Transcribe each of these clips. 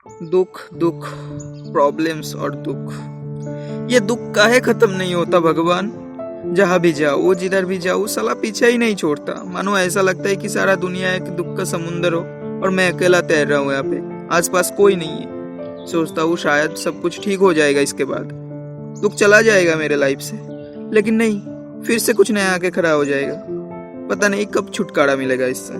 दुख दुख, प्रॉब्लम्स और दुख, ये दुख काहे खत्म नहीं होता भगवान। जहां भी जाओ, जिधर भी जाओ, साला पीछे ही नहीं छोड़ता। मानो ऐसा लगता है कि सारा दुनिया एक दुख का समुंदर हो और मैं अकेला तैर रहा हूँ यहाँ पे, आसपास कोई नहीं है। सोचता हूँ शायद सब कुछ ठीक हो जाएगा, इसके बाद दुख चला जाएगा मेरे लाइफ से, लेकिन नहीं, फिर से कुछ नया आके खड़ा हो जाएगा। पता नहीं कब छुटकारा मिलेगा इससे।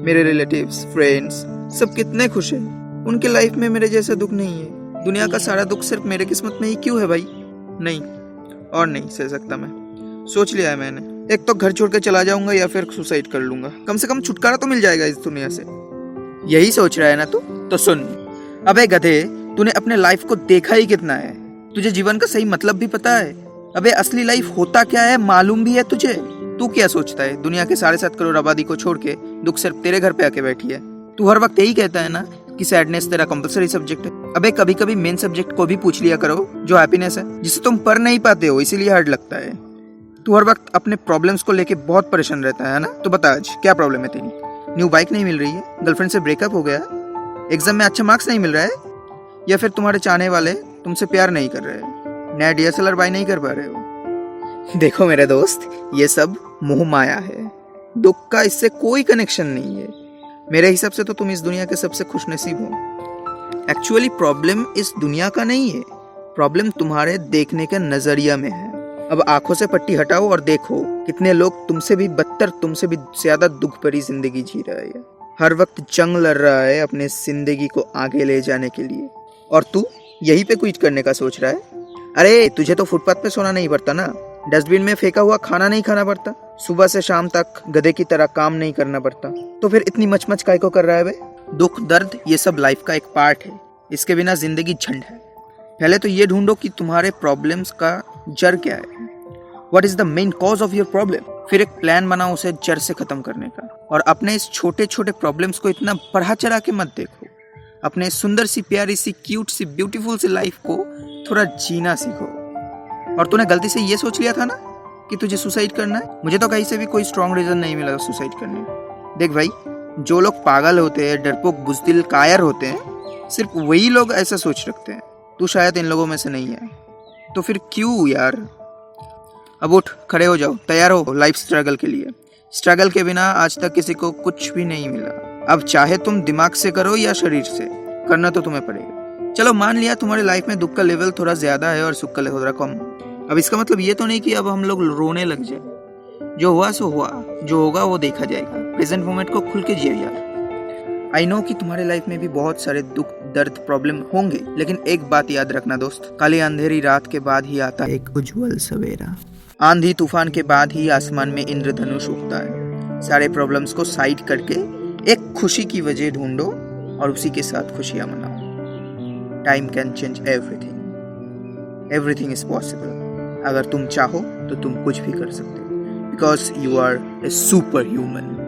मेरे रिलेटिव्स, फ्रेंड्स सब कितने खुश हैं, उनके लाइफ में मेरे जैसा दुख नहीं है। दुनिया का सारा दुख सिर्फ मेरे किस्मत में ही क्यों है भाई? नहीं, और नहीं सह सकता मैं। सोच लिया है मैंने, एक तो घर छोड़ के चला जाऊंगा या फिर सुसाइड कर लूंगा। कम से कम छुटकारा तो मिल जाएगा इस दुनिया से। यही सोच रहा है ना तू? तो सुन, अबे गधे, तूने अपने लाइफ को देखा ही कितना है? तुझे जीवन का सही मतलब भी पता है? अबे असली लाइफ होता क्या है मालूम भी है तुझे? तू क्या सोचता है दुनिया के 7.5 करोड़ आबादी को छोड़ के दुख सिर्फ तेरे घर पे आके बैठी है? तू हर वक्त यही कहता है ना कि सैडनेस तेरा कंपलसरी सब्जेक्ट है। अबे कभी कभी मेन सब्जेक्ट को भी पूछ लिया करो, जो हैप्पीनेस है, जिसे तुम पढ़ नहीं पाते हो, इसीलिए हार्ड लगता है। तू हर वक्त अपने प्रॉब्लम्स को लेके बहुत परेशान रहता है ना? तो बता आज क्या प्रॉब्लम है तेरी? न्यू बाइक नहीं मिल रही है, गर्लफ्रेंड से ब्रेकअप हो गया, एग्जाम में अच्छा मार्क्स नहीं मिल रहा है, या फिर तुम्हारे चाहने वाले तुमसे प्यार नहीं कर रहे, नया DSLR बाय नहीं कर पा रहे हो। देखो मेरे दोस्त, ये सब मोह माया है। दुख का इससे कोई कनेक्शन नहीं है। मेरे हिसाब से तो तुम इस दुनिया के सबसे खुशनसीब हो। एक्चुअली प्रॉब्लम इस दुनिया का नहीं है, प्रॉब्लम तुम्हारे देखने के नजरिया में है। अब आंखों से पट्टी हटाओ और देखो कितने लोग तुमसे भी बदतर, तुमसे भी ज्यादा दुख भरी जिंदगी जी रहे हैं। हर वक्त जंग लड़ रहा है अपने जिंदगी को आगे ले जाने के लिए, और तू यहीं पे क्विट करने का सोच रहा है। अरे तुझे तो फुटपाथ पे सोना नहीं पड़ता ना, डस्टबिन में फेंका हुआ खाना नहीं खाना पड़ता, सुबह से शाम तक गधे की तरह काम नहीं करना पड़ता, तो फिर इतनी मचमच काय को कर रहा है बे? दुख दर्द ये सब लाइफ का एक पार्ट है, इसके बिना जिंदगी झंड है। पहले तो ये ढूंढो कि तुम्हारे प्रॉब्लम्स का जड़ क्या है। What is the main cause of your problem? फिर एक प्लान बनाओ उसे जड़ से खत्म करने का। और अपने इस छोटे छोटे प्रॉब्लम्स को इतना बढ़ा चढ़ा के मत देखो। अपने सुंदर सी, प्यारी सी, क्यूट सी, ब्यूटीफुल सी लाइफ को थोड़ा जीना सीखो। और तूने गलती से ये सोच लिया था ना कि तुझे सुसाइड करना है? मुझे तो कहीं से भी कोई स्ट्रॉन्ग रीजन नहीं मिला सुसाइड करने। देख भाई, जो लोग पागल होते हैं, डरपोक, बुज़दिल, कायर होते हैं, सिर्फ वही लोग ऐसा सोच रखते हैं। तू शायद इन लोगों में से नहीं है, तो फिर क्यों यार? अब उठ, खड़े हो जाओ, तैयार हो लाइफ स्ट्रगल के लिए। स्ट्रगल के बिना आज तक किसी को कुछ भी नहीं मिला। अब चाहे तुम दिमाग से करो या शरीर से, करना तो तुम्हें पड़ेगा। चलो मान लिया तुम्हारी लाइफ में दुख का लेवल थोड़ा ज्यादा है और सुख का लेवल थोड़ा कम। अब इसका मतलब ये तो नहीं कि अब हम लोग रोने लग जाए। जो हुआ सो हुआ, जो होगा वो देखा जाएगा। प्रेजेंट मोमेंट को खुल के जियो यार। आई नो कि तुम्हारे लाइफ में भी बहुत सारे दुख, दर्द, प्रॉब्लम होंगे, लेकिन एक बात याद रखना दोस्त, काली अंधेरी रात के बाद ही आता है एक उज्जवल सवेरा। आंधी तूफान के बाद ही आसमान में इंद्रधनुष उगता है। सारे प्रॉब्लम्स को साइड करके एक खुशी की वजह ढूंढो और उसी के साथ खुशियां मनाओ। Time can change everything, everything is possible. अगर तुम चाहो तो तुम कुछ भी कर सकते हो, because you are a super human.